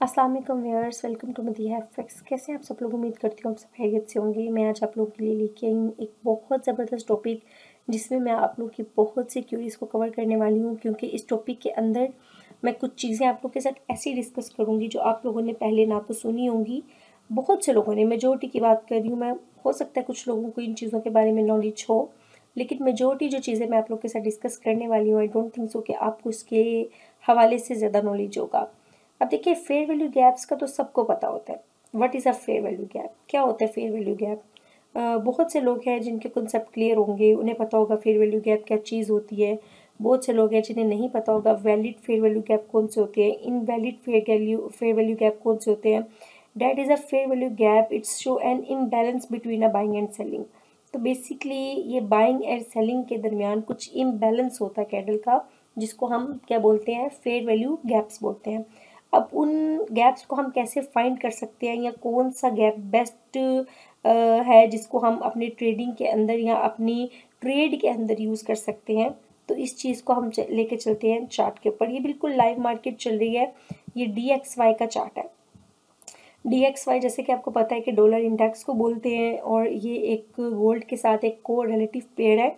अस्सलाम वालेकुम viewers, welcome to Madiha FX. कैसे आप सब लोग? उम्मीद करती हूँ आप सब खैरियत से होंगे। मैं आज आप लोगों के लिए लेके आई हूँ एक बहुत ज़बरदस्त टॉपिक, जिसमें मैं आप लोगों की बहुत सी क्यूरीज को कवर करने वाली हूँ। क्योंकि इस टॉपिक के अंदर मैं कुछ चीज़ें आप लोगों के साथ ऐसी डिस्कस करूँगी जो आप लोगों ने पहले ना तो सुनी होंगी, बहुत से लोगों ने, मेजोरिटी की बात कर रही हूँ मैं। हो सकता है कुछ लोगों को इन चीज़ों के बारे में नॉलेज हो, लेकिन मेजोरिटी जो चीज़ें मैं आप लोग के साथ डिस्कस करने वाली हूँ, आई डोंट थिंक सो कि आपको इसके हवाले से ज़्यादा नॉलेज होगा। अब देखिए, फेयर वैल्यू गैप्स का तो सबको पता होता है। What is a fair value gap? क्या होता है फेयर वैल्यू गैप? बहुत से लोग हैं जिनके कॉन्सेप्ट क्लियर होंगे, उन्हें पता होगा फेयर वैल्यू गैप क्या चीज़ होती है। बहुत से लोग हैं जिन्हें नहीं पता होगा वैलिड फेयर वैल्यू गैप कौन से होते हैं, इनवैलिड फेयर वैल्यू गैप कौन से होते हैं। That is a fair value gap, it's show N imbalance between a buying and selling. तो बेसिकली ये बाइंग एंड सेलिंग के दरमियान कुछ इम्बैलेंस होता है कैंडल का, जिसको हम क्या बोलते हैं? फेयर वैल्यू गैप्स बोलते हैं। अब उन गैप्स को हम कैसे फाइंड कर सकते हैं, या कौन सा गैप बेस्ट है जिसको हम अपने ट्रेडिंग के अंदर या अपनी ट्रेड के अंदर यूज़ कर सकते हैं। तो इस चीज़ को हम लेके चलते हैं चार्ट के ऊपर। ये बिल्कुल लाइव मार्केट चल रही है, ये DXY का चार्ट है। DXY जैसे कि आपको पता है कि डॉलर इंडेक्स को बोलते हैं, और ये एक गोल्ड के साथ एक को रिलेटिव पेयर है।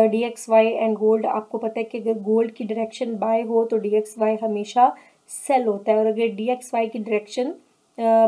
DXY एंड गोल्ड, आपको पता है कि अगर गोल्ड की डायरेक्शन बाय हो तो DXY हमेशा सेल होता है, और अगर DXY की डायरेक्शन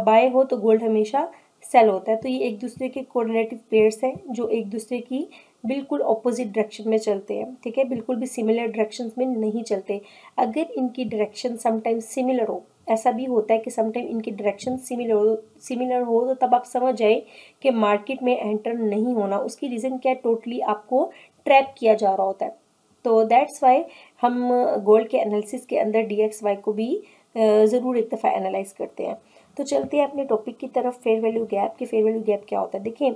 बाय हो तो गोल्ड हमेशा सेल होता है। तो ये एक दूसरे के कोरिलेटिव पेयर्स हैं जो एक दूसरे की बिल्कुल ऑपोजिट डायरेक्शन में चलते हैं, ठीक है, बिल्कुल भी सिमिलर डायरेक्शंस में नहीं चलते। अगर इनकी डायरेक्शन समटाइम्स सिमिलर हो, ऐसा भी होता है कि समटाइम इनकी डायरेक्शन सिमिलर हो तो तब आप समझ जाए कि मार्केट में एंटर नहीं होना। उसकी रीज़न क्या है? टोटली आपको ट्रैप किया जा रहा होता है। तो दैट्स वाई हम गोल्ड के एनालिसिस के अंदर DXY को भी ज़रूर एक दफ़ा एनालाइज करते हैं। तो चलते हैं अपने टॉपिक की तरफ, फेयर वैल्यू गैप। कि फेयर वैल्यू गैप क्या होता है? देखिए,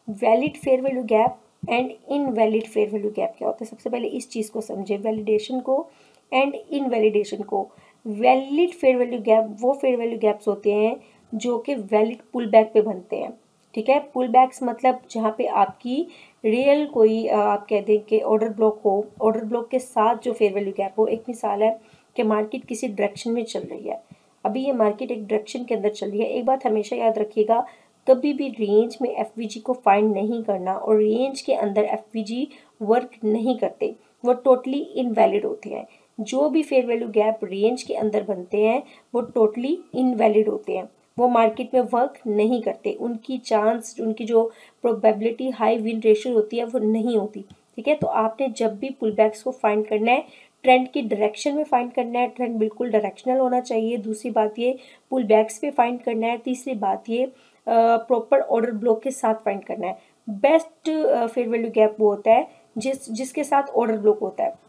valid fair value gap and invalid fair value gap क्या होता है? सबसे पहले इस चीज़ को समझे, वैलिडेशन को एंड इनवैलिडेशन को। वैलिड फेयर वैल्यू गैप वो फेयर वैल्यू गैप्स होते हैं जो कि वैलिड पुल बैक पे बनते हैं, ठीक है। पुल बैक्स मतलब जहाँ पे आपकी रियल कोई आप कह दें कि ऑर्डर ब्लॉक हो, ऑर्डर ब्लॉक के साथ जो फेयर वैल्यू गैप हो। एक मिसाल है कि मार्केट किसी डायरेक्शन में चल रही है, अभी ये मार्केट एक डायरेक्शन के अंदर चल रही है। एक बात हमेशा याद रखिएगा, कभी भी रेंज में FVG को फाइंड नहीं करना, और रेंज के अंदर FVG वर्क नहीं करते, वो टोटली इनवैलिड होते हैं। जो भी फेयर वैल्यू गैप रेंज के अंदर बनते हैं वो टोटली इनवैलिड होते हैं, वो मार्केट में वर्क नहीं करते। उनकी चांस, उनकी जो प्रोबेबिलिटी हाई विन रेशियो होती है वो नहीं होती, ठीक है। तो आपने जब भी पुल बैक्स को फाइंड करना है, ट्रेंड की डायरेक्शन में फाइंड करना है, ट्रेंड बिल्कुल डायरेक्शनल होना चाहिए। दूसरी बात ये पुल बैक्स पे फाइंड करना है। तीसरी बात ये प्रॉपर ऑर्डर ब्लॉक के साथ फाइंड करना है। बेस्ट फेयर वैल्यू गैप वो होता है जिसके साथ ऑर्डर ब्लॉक होता है।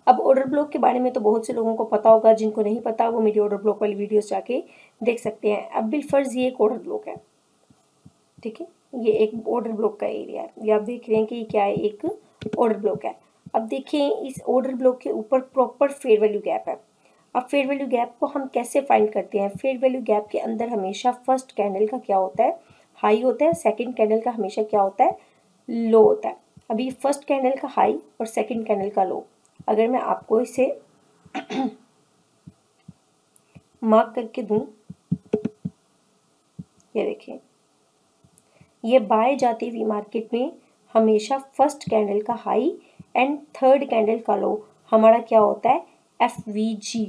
अब ऑर्डर ब्लॉक के बारे में तो बहुत से लोगों को पता होगा, जिनको नहीं पता वो मेरी ऑर्डर ब्लॉक वाली वीडियोस जाके देख सकते हैं। अब बिलफर्ज ये एक ऑर्डर ब्लॉक है, ठीक है, ये एक ऑर्डर ब्लॉक का एरिया है। ये आप देख रहे हैं कि ये क्या है, एक ऑर्डर ब्लॉक है। अब देखिए, इस ऑर्डर ब्लॉक के ऊपर प्रॉपर फेयर वैल्यू गैप है। अब फेयर वैल्यू गैप को हम कैसे फाइंड करते हैं? फेयर वैल्यू गैप के अंदर हमेशा फर्स्ट कैंडल का क्या होता है? हाई होता है। सेकंड कैंडल का हमेशा क्या होता है? लो होता है। अभी फर्स्ट कैंडल का हाई और सेकंड कैंडल का लो, अगर मैं आपको इसे मार्क करके दूं, ये देखिए, ये बाय जाती हुई मार्केट में हमेशा फर्स्ट कैंडल का हाई एंड थर्ड कैंडल का लो हमारा क्या होता है? FVG।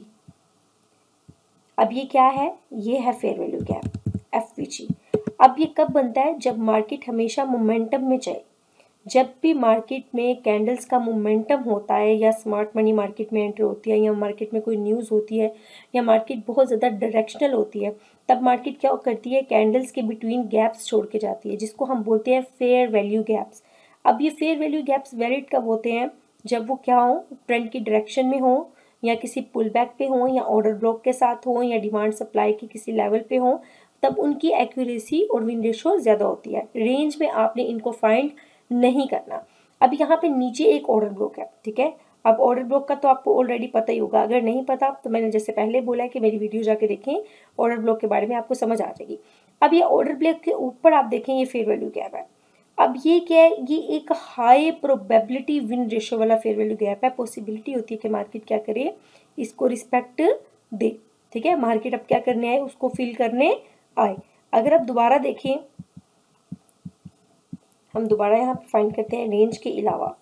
अब ये क्या है? ये है फेयर वैल्यू गैप, FVG। अब ये कब बनता है? जब मार्केट हमेशा मोमेंटम में चले। जब भी मार्केट में कैंडल्स का मोमेंटम होता है, या स्मार्ट मनी मार्केट में एंटर होती है, या मार्केट में कोई न्यूज़ होती है, या मार्केट बहुत ज़्यादा डायरेक्शनल होती है, तब मार्केट क्या करती है? कैंडल्स के बिटवीन गैप्स छोड़ के जाती है, जिसको हम बोलते हैं फेयर वैल्यू गैप्स। अब ये फेयर वैल्यू गैप्स वैलिड कब होते हैं? जब वो क्या हो? ट्रेंड की डायरेक्शन में हो, या किसी पुल बैक पे हो, या ऑर्डर ब्लॉक के साथ हो, या डिमांड सप्लाई के किसी लेवल पे हो, तब उनकी एक्यूरेसी और विन रेशियो ज़्यादा होती है। रेंज में आपने इनको फाइंड नहीं करना। अब यहाँ पे नीचे एक ऑर्डर ब्लॉक है, ठीक है। अब ऑर्डर ब्लॉक का तो आपको ऑलरेडी पता ही होगा, अगर नहीं पता तो मैंने जैसे पहले बोला है कि मेरी वीडियो जाके देखें, ऑर्डर ब्लॉक के बारे में आपको समझ आ जाएगी। अब ये ऑर्डर ब्लॉक के ऊपर आप देखें, ये फेयर वैल्यू गैप है। अब ये क्या है? ये एक हाई प्रोबेबिलिटी विन रेशियो वाला फेयर वैल्यू गैप है। पॉसिबिलिटी होती है कि मार्केट क्या करे, इसको रिस्पेक्ट दे, ठीक है, मार्केट अब क्या करने आए, उसको फिल करने आए। अगर आप दोबारा देखें, हम दोबारा यहाँ पे फाइंड करते हैं रेंज के अलावा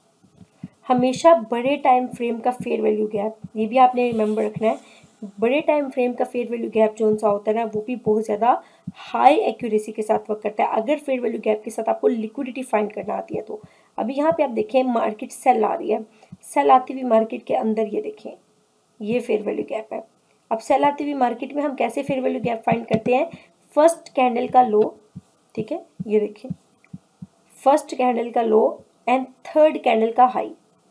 हमेशा बड़े टाइम फ्रेम का फेयर वैल्यू गैप, ये भी आपने रिमेंबर रखना है। बड़े टाइम फ्रेम का फेयर वैल्यू गैप जो सा होता है ना, वो भी बहुत ज़्यादा हाई एक्यूरेसी के साथ वर्क करता है अगर फेयर वैल्यू गैप के साथ आपको लिक्विडिटी फाइंड करना आती है तो। अभी यहाँ पे आप देखें मार्केट सेल आ रही है, सेल आती हुई मार्केट के अंदर ये देखें ये फेयर वैल्यू गैप है। अब सेल आती हुई मार्केट में हम कैसे फेयर वैल्यू गैप फाइंड करते हैं, फर्स्ट कैंडल का लो, ठीक है, ये देखें फर्स्ट कैंडल का लो एंड थर्ड कैंडल का हाई,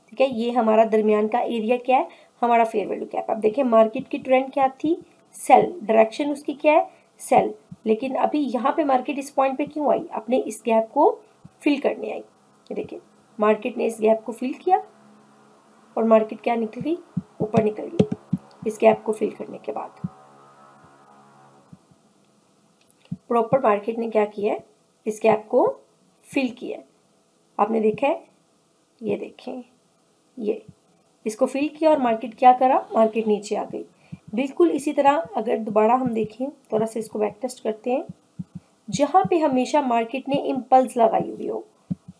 ठीक है, ये हमारा दरमियान का एरिया क्या है, हमारा फेयर वैल्यू गैप। अब देखिए मार्केट की ट्रेंड क्या थी, सेल, डायरेक्शन उसकी क्या है, सेल, लेकिन अभी यहाँ पे मार्केट इस पॉइंट पे क्यों आई, अपने इस गैप को फिल करने आई। ये देखिए मार्केट ने इस गैप को फिल किया और मार्केट क्या निकली, ऊपर निकल गई इस गैप को फिल करने के बाद। प्रॉपर मार्केट ने क्या किया है, इस गैप को फिल किया है, आपने देखा है, ये देखें ये इसको फिल किया और मार्केट क्या करा, मार्केट नीचे आ गई। बिल्कुल इसी तरह अगर दोबारा हम देखें, थोड़ा सा इसको बैक टेस्ट करते हैं, जहाँ पे हमेशा मार्केट ने इम्पल्स लगाई हुई हो,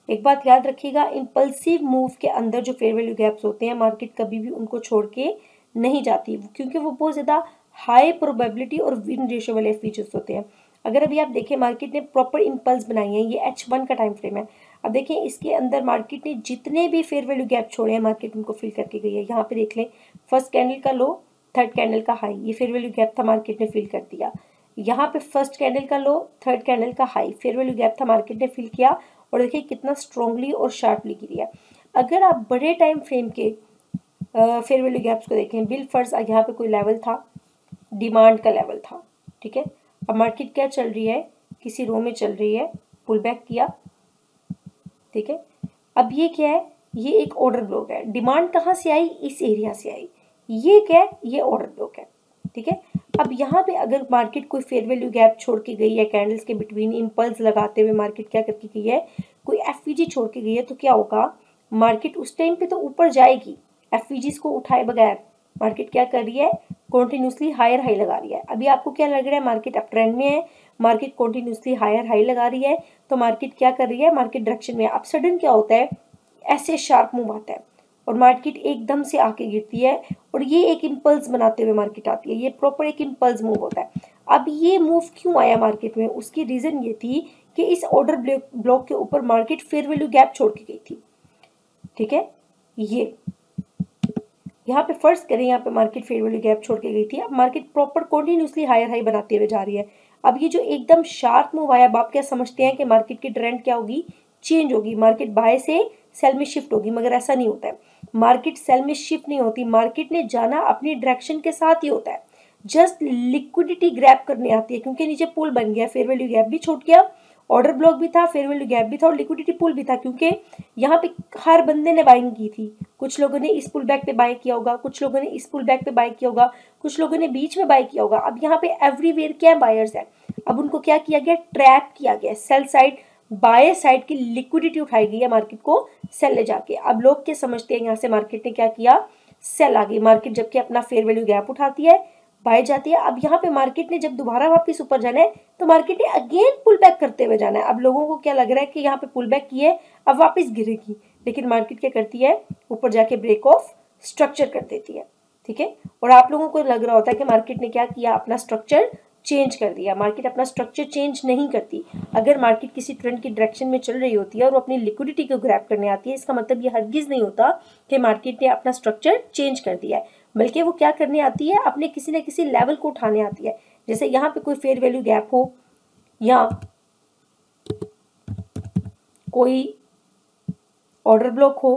एक बात याद रखिएगा, इम्पल्सिव मूव के अंदर जो फेयर वैल्यू गैप्स होते हैं मार्केट कभी भी उनको छोड़ के नहीं जाती, क्योंकि वो बहुत ज़्यादा हाई प्रोबेबिलिटी और विन रेशियो वाले फीचर्स होते हैं। अगर अभी आप देखें मार्केट ने प्रॉपर इम्पल्स बनाई है, ये H1 का टाइम फ्रेम है। अब देखें इसके अंदर मार्केट ने जितने भी फेयर वैल्यू गैप छोड़े हैं मार्केट उनको फिल करके गई है। यहाँ पे देख लें फर्स्ट कैंडल का लो, थर्ड कैंडल का हाई, ये फेयर वैल्यू गैप था, मार्केट ने फिल कर दिया। यहाँ पे फर्स्ट कैंडल का लो, थर्ड कैंडल का हाई, फेयर वैल्यू गैप था, मार्केट ने फिल किया और देखिए कितना स्ट्रांगली और शार्पली गिरी है। अगर आप बड़े टाइम फ्रेम के फेयर वैल्यू गैप्स को देखें, बिल फर्ज यहाँ पे कोई लेवल था, डिमांड का लेवल था, ठीक है, अब मार्केट क्या चल रही है, किसी रो में चल रही है, पुल बैक किया, ठीक है, अब ये क्या है, ये एक ऑर्डर ब्लॉक है, डिमांड कहाँ से आई, इस एरिया से आई, ये क्या है, ये ऑर्डर ब्लॉक है, ठीक है। अब यहाँ पे अगर मार्केट कोई फेयर वैल्यू गैप छोड़ के गई है, कैंडल्स के बिटवीन इम्पल्स लगाते हुए मार्केट क्या करके गई है, कोई एफवीजी छोड़ के गई है, तो क्या होगा, मार्केट उस टाइम पे तो ऊपर जाएगी, एफवीजीज को उठाए बगैर मार्केट क्या कर रही है, कॉन्टिन्यूसली हायर हाई लगा रही है। अभी आपको क्या लग रहा है, मार्केट अप ट्रेंड में है, मार्केट कॉन्टिन्यूसली हायर हाई लगा रही है, तो मार्केट क्या कर रही है, मार्केट डायरेक्शन में। अब सडन क्या होता है, ऐसे शार्प मूव आता है और मार्केट एकदम से आके गिरती है और ये एक इम्पल्स बनाते हुए मार्केट आती है, ये प्रॉपर एक इम्पल्स मूव होता है। अब ये मूव क्यों आया मार्केट में, उसकी रीजन ये थी कि इस ऑर्डर ब्लॉक के ऊपर मार्केट फेयर वैल्यू गैप छोड़ के गई थी, ठीक है, ये यहाँ पे फर्स्ट करें, यहाँ पे मार्केट फेयर वैल्यू गैप छोड़ के गई थी, अब market proper continuously higher high बनाते हुए जा रही है। अब ये जो एकदम शार्प मूव आया, अब आप क्या समझते हैं कि मार्केट की ट्रेंड क्या होगी, चेंज होगी, मार्केट बाय से सेल में शिफ्ट होगी, मगर ऐसा नहीं होता है, मार्केट सेल में शिफ्ट नहीं होती, मार्केट ने जाना अपनी डायरेक्शन के साथ ही होता है, जस्ट लिक्विडिटी ग्रैब करने आती है, क्योंकि नीचे पुल बन गया, फेयर वैल्यू गैप भी छूट गया, ऑर्डर ब्लॉक भी था, फेयर वैल्यू गैप भी था और लिक्विडिटी पुल भी था, क्योंकि यहाँ पे हर बंदे ने बाइंग की थी, कुछ लोगों ने इस पुल बैक पे बाय किया होगा, कुछ लोगों ने इस पुल बैक पे बाय किया होगा, कुछ लोगों ने बीच में बाय किया होगा। अब यहाँ पे एवरीवेयर क्या बायर्स है, अब उनको क्या किया गया, ट्रैप किया गया, सेल साइड बाय साइड की लिक्विडिटी उठाई गई है मार्केट को सेल ले जाके। अब लोग क्या समझते हैं, यहाँ से मार्केट ने क्या किया, सेल आ गई, मार्केट जबकि अपना फेयर वैल्यू गैप उठाती है, बाय जाती है। अब यहाँ पे मार्केट ने जब दोबारा वापस ऊपर जाना है तो मार्केट ने अगेन पुल बैक करते हुए जाना है। अब लोगों को क्या लग रहा है कि यहाँ पे पुल बैक की है, अब वापस गिरेगी, लेकिन मार्केट क्या करती है, ऊपर जाके ब्रेक ऑफ स्ट्रक्चर कर देती है, ठीक है। और आप लोगों को लग रहा होता है कि मार्केट ने क्या किया, अपना स्ट्रक्चर चेंज कर दिया। मार्केट अपना स्ट्रक्चर चेंज नहीं करती। अगर मार्केट किसी ट्रेंड की डायरेक्शन में चल रही होती है और वो अपनी लिक्विडिटी को ग्रैब करने आती है, इसका मतलब ये हरगिज नहीं होता कि मार्केट ने अपना स्ट्रक्चर चेंज कर दिया है, बल्कि वो क्या करने आती है, अपने किसी न किसी लेवल को उठाने आती है। जैसे यहाँ पे कोई फेयर वैल्यू गैप हो या कोई ऑर्डर ब्लॉक हो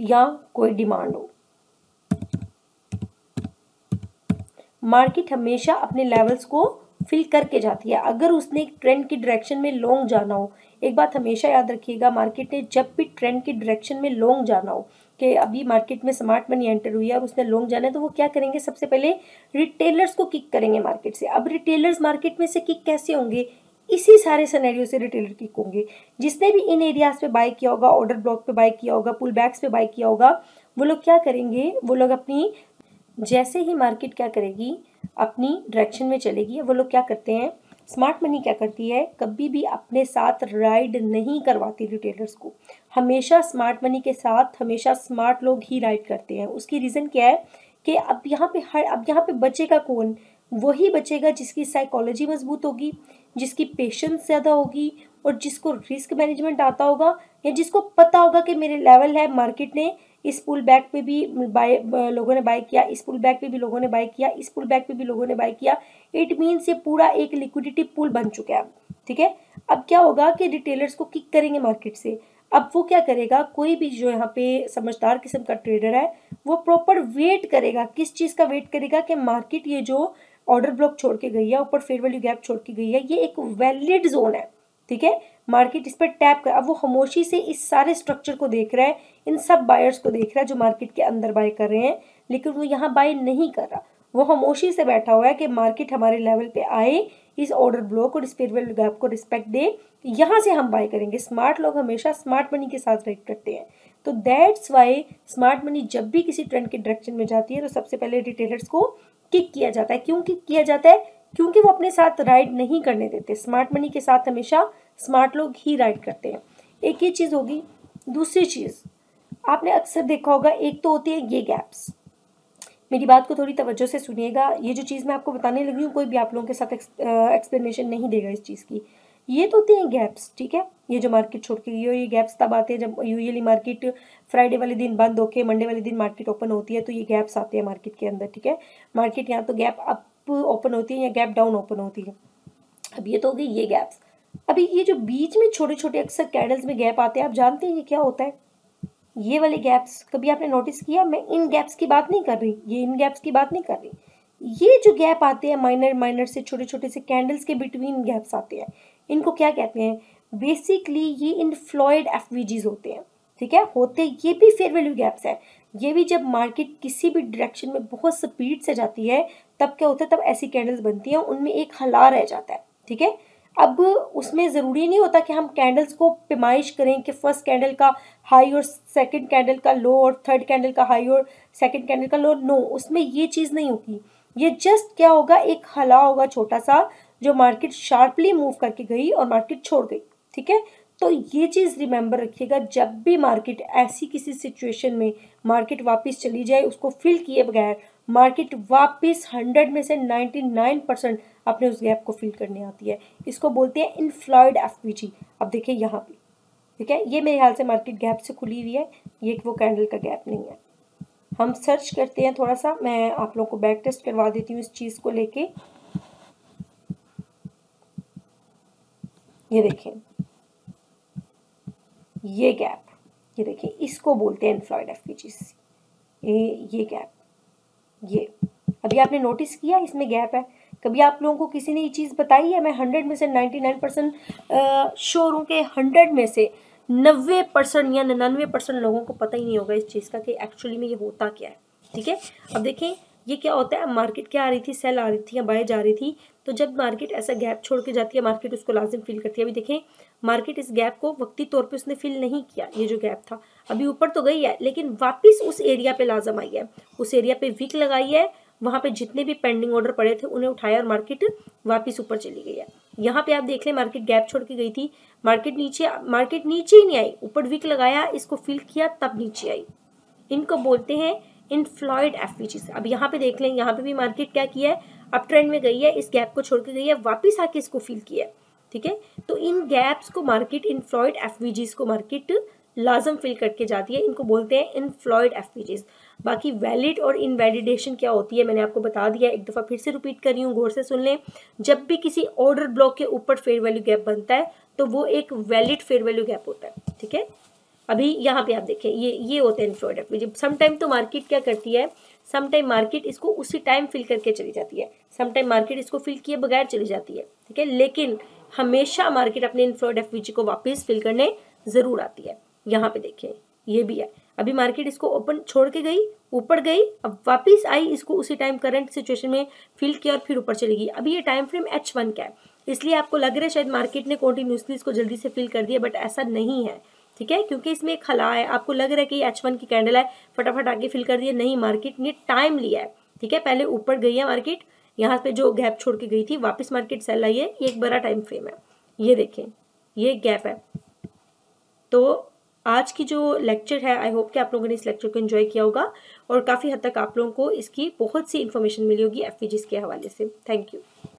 या कोई डिमांड हो, मार्केट हमेशा अपने लेवल्स को फिल करके जाती है। अगर उसने एक ट्रेंड की डायरेक्शन में लॉन्ग जाना हो, एक बात हमेशा याद रखिएगा, मार्केट ने जब भी ट्रेंड की डायरेक्शन में लॉन्ग जाना हो, कि अभी मार्केट में स्मार्ट मनी एंटर हुई है और उसने लॉन्ग जाना है, तो वो क्या करेंगे, सबसे पहले रिटेलर्स को किक करेंगे मार्केट से। अब रिटेलर्स मार्केट में से किक कैसे होंगे, इसी सारे सिनेरियो से रिटेलर किक होंगे। जिसने भी इन एरियाज पे बाय किया होगा, ऑर्डर ब्लॉक पे बाय किया होगा, पुल बैक्स पे बाय किया होगा, वो लोग क्या करेंगे, वो लोग अपनी, जैसे ही मार्केट क्या करेगी, अपनी डायरेक्शन में चलेगी, वो लोग क्या करते हैं, स्मार्ट मनी क्या करती है, कभी भी अपने साथ राइड नहीं करवाती रिटेलर्स को। हमेशा स्मार्ट मनी के साथ हमेशा स्मार्ट लोग ही राइड करते हैं। उसकी रीज़न क्या है कि अब यहाँ पे बचेगा कौन, वही बचेगा जिसकी साइकोलॉजी मजबूत होगी, जिसकी पेशेंस ज़्यादा होगी, और जिसको रिस्क मैनेजमेंट आता होगा, या जिसको पता होगा कि मेरे लेवल है, मार्केट ने इस पुल बैक पे भी लोगों ने बाय किया, इस पुल बैक पे भी लोगों ने बाय किया, इस पुल बैक पे भी लोगों ने बाय किया। इट मीन्स ये पूरा एक लिक्विडिटी पुल बन चुका है। ठीक है, अब क्या होगा कि रिटेलर्स को किक करेंगे मार्केट से। अब वो क्या करेगा, कोई भी जो यहाँ पे समझदार किस्म का ट्रेडर है, वो प्रॉपर वेट करेगा। किस चीज़ का वेट करेगा कि मार्केट ये जो ऑर्डर ब्लॉक छोड़ के गई है, ऊपर फेयर वैल्यू गैप छोड़ के गई है, ये एक वैलिड जोन है। ठीक है, मार्केट इस पर टैप कर, अब वो खामोशी से इस सारे स्ट्रक्चर को देख रहा है, इन सब बायर्स को देख रहा है जो मार्केट के अंदर बाय कर रहे हैं, लेकिन वो यहाँ बाय नहीं कर रहा। वो खामोशी से बैठा हुआ है कि मार्केट हमारे लेवल पे आए, इस ऑर्डर ब्लॉक और इस फेयर वैल्यू गैप को रिस्पेक्ट दे, यहाँ से हम बाय करेंगे। स्मार्ट लोग हमेशा स्मार्ट मनी के साथ राइड करते हैं। तो दैट्स वाई स्मार्ट मनी जब भी किसी ट्रेंड के डायरेक्शन में जाती है तो सबसे पहले रिटेलर्स को किक किया जाता है। क्यों किक किया जाता है? क्योंकि वो अपने साथ राइड नहीं करने देते। स्मार्ट मनी के साथ हमेशा स्मार्ट लोग ही राइड करते हैं। एक ये चीज़ होगी। दूसरी चीज़ आपने अक्सर देखा होगा, एक तो होती है ये गैप्स। मेरी बात को थोड़ी तवज्जो से सुनिएगा। ये जो चीज़ मैं आपको बताने लगी हूँ, कोई भी आप लोगों के साथ एक्सप्लेनेशन नहीं देगा इस चीज़ की। ये तो होती हैं गैप्स। ठीक है, ये जो मार्केट छोड़ के गई हो, ये गैप्स तब आते हैं जब यूजुअली मार्केट फ्राइडे वाले दिन बंद होके मंडे वाले दिन मार्केट ओपन होती है, तो ये गैप्स आते हैं मार्केट के अंदर। ठीक है, मार्केट यहाँ तो गैप अप ओपन होती है या गैप डाउन ओपन होती है। अब ये तो हो गई ये गैप्स। अभी ये जो बीच में छोटे छोटे अक्सर कैंडल्स में गैप आते हैं, आप जानते हैं ये क्या होता है? ये वाले गैप्स कभी आपने नोटिस किया? मैं इन गैप्स की बात नहीं कर रही, ये इन गैप्स की बात नहीं कर रही। ये जो गैप आते हैं माइनर से छोटे छोटे से कैंडल्स के बिटवीन गैप्स आते हैं, इनको क्या कहते हैं? बेसिकली ये इनफ्लॉयड एफवीजीज होते हैं। ठीक है, होते ये भी फेयर वैल्यू गैप्स है। ये भी जब मार्केट किसी भी डायरेक्शन में बहुत स्पीड से जाती है तब क्या होता है, तब ऐसी कैंडल्स बनती हैं, उनमें एक हला रह जाता है। ठीक है, अब उसमें ज़रूरी नहीं होता कि हम कैंडल्स को पैमाइश करें कि फर्स्ट कैंडल का हाई और सेकंड कैंडल का लो और थर्ड कैंडल का हाई और सेकंड कैंडल का लो। नो, उसमें ये चीज़ नहीं होगी। ये जस्ट क्या होगा, एक हला होगा छोटा सा, जो मार्केट शार्पली मूव करके गई और मार्केट छोड़ गई। ठीक है, तो ये चीज़ रिमेंबर रखिएगा, जब भी मार्केट ऐसी किसी सिचुएशन में मार्केट वापस चली जाए, उसको फिल किए बगैर मार्केट वापस 100 में से 99% अपने उस गैप को फिल करने आती है। इसको बोलते हैं इनफ्लॉयड एफवीजी। अब देखिए यहाँ पे, ठीक है, ये मेरे ख्याल से मार्केट गैप से खुली हुई है, ये वो कैंडल का गैप नहीं है। हम सर्च करते हैं थोड़ा सा, मैं आप लोगों को बैक टेस्ट करवा देती हूँ इस चीज़ को लेके। ये देखें, ये गैप, ये देखिए, इसको बोलते हैं इनफ्लॉयड एफवीजी। ये गैप, ये अभी आपने नोटिस किया इसमें गैप है। कभी आप लोगों को किसी ने ये चीज़ बताई है? मैं 100 में से 99% श्योर हूँ कि 100 में से 90% या 99% लोगों को पता ही नहीं होगा इस चीज़ का कि एक्चुअली में ये होता क्या है। ठीक है, अब देखें ये क्या होता है। मार्केट क्या आ रही थी, सेल आ रही थी या बाय जा रही थी। तो जब मार्केट ऐसा गैप छोड़ के जाती है, मार्केट उसको लाजिम फिल करती है। अभी देखें, मार्केट इस गैप को वक्ती तौर पे उसने फिल नहीं किया। ये जो गैप था अभी ऊपर तो गई है, लेकिन वापस उस एरिया पे लाजम आई है, उस एरिया पे विक लगाई है, वहाँ पे जितने भी पेंडिंग ऑर्डर पड़े थे उन्हें उठाया और मार्केट वापस ऊपर चली गई है। यहाँ पे आप देख लें, मार्केट गैप छोड़ के गई थी, मार्केट नीचे ही नहीं आई, ऊपर विक लगाया, इसको फिल किया, तब नीचे आई। इनको बोलते हैं इनफ्लॉयड एफवीजीज। अब यहाँ पे देख लें, यहाँ पे भी मार्केट क्या किया है, अप ट्रेंड में गई है, इस गैप को छोड़ के गई है, वापिस आके इसको फिल किया है। ठीक है, तो इन गैप्स को मार्केट, इनफ्लॉयड एफवीजीज को मार्केट लाजम फिल करके जाती है, इनको बोलते हैं इनफ्लॉयड एफवीजीज। बाकी वैलिड और इनवैलिडेशन क्या होती है मैंने आपको बता दिया, एक दफ़ा फिर से रिपीट कर रही हूँ, गौर से सुन लें। जब भी किसी ऑर्डर ब्लॉक के ऊपर फेयर वैल्यू गैप बनता है तो वो एक वैलिड फेयर वैल्यू गैप होता है। ठीक है, अभी यहाँ पे आप देखें, ये होते हैं इनफ्लॉयड एफवीजी। समटाइम तो मार्केट क्या करती है, समटाइम मार्केट इसको उसी टाइम फिल करके चली जाती है, समटाइम मार्केट इसको फिल किए बगैर चली जाती है। ठीक है, लेकिन हमेशा मार्केट अपने इनफ्लॉयड एफवीजी को वापस फिल करने ज़रूर आती है। यहाँ पे देखें, ये भी है, अभी मार्केट इसको ओपन छोड़ के गई, ऊपर गई, अब वापस आई, इसको उसी टाइम करंट सिचुएशन में फिल किया और फिर ऊपर चली गई। अभी ये टाइम फ्रेम H1 का है, इसलिए आपको लग रहा है शायद मार्केट ने कॉन्टिन्यूसली इसको जल्दी से फिल कर दिया, बट ऐसा नहीं है। ठीक है, क्योंकि इसमें एक खला है, आपको लग रहा है कि H1 की कैंडल है, फटाफट आगे फिल कर दिया, नहीं, मार्केट ने टाइम लिया है। ठीक है, पहले ऊपर गई है मार्केट, यहाँ पे जो गैप छोड़ के गई थी वापस मार्केट सेल आई है, ये एक बड़ा टाइम फ्रेम है, ये देखें, ये गैप है। तो आज की जो लेक्चर है, आई होप कि आप लोगों ने इस लेक्चर को एंजॉय किया होगा और काफ़ी हद तक आप लोगों को इसकी बहुत सी इन्फॉर्मेशन मिली होगी एफपीजीज के हवाले से। Thank you.